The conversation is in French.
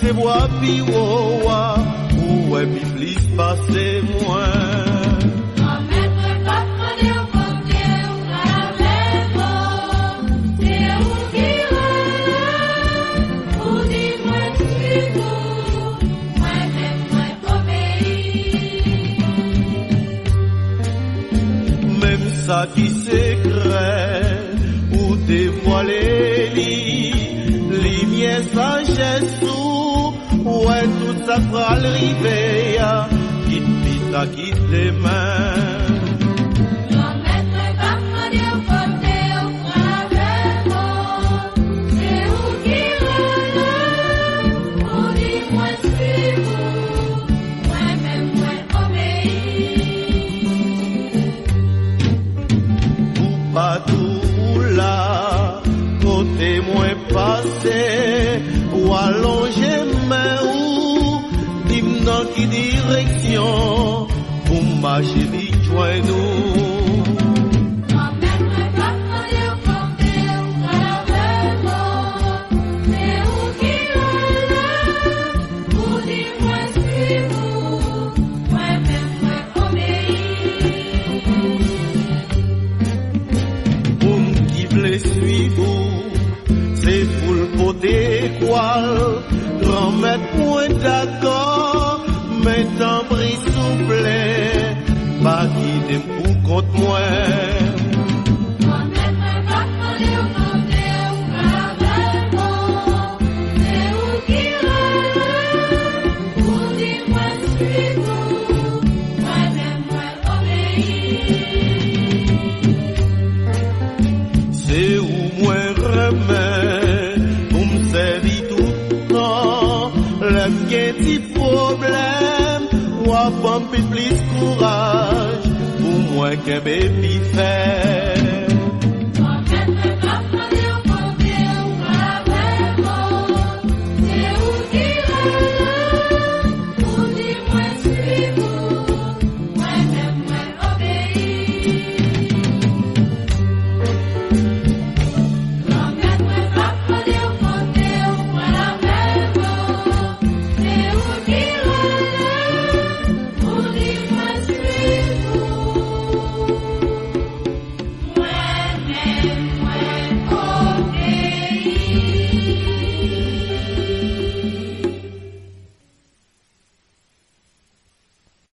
c'est moi piroa, ou est plus passer moins. Ça qui secret ou dévoiler les miens sagesse ou est tout ça pour arriver quitte pita quitte les mains. Ou allonger main ou dis-moi dans quelle direction pour marcher vite joint nous. Grand-mère point d'accord, mais tant bris soufflé, pas qui dem pour contre moi. C'est où moi remets pour me servir tout temps. L'homme qui a un petit problème, ou à plus courage pour moi qu'un bébé fait.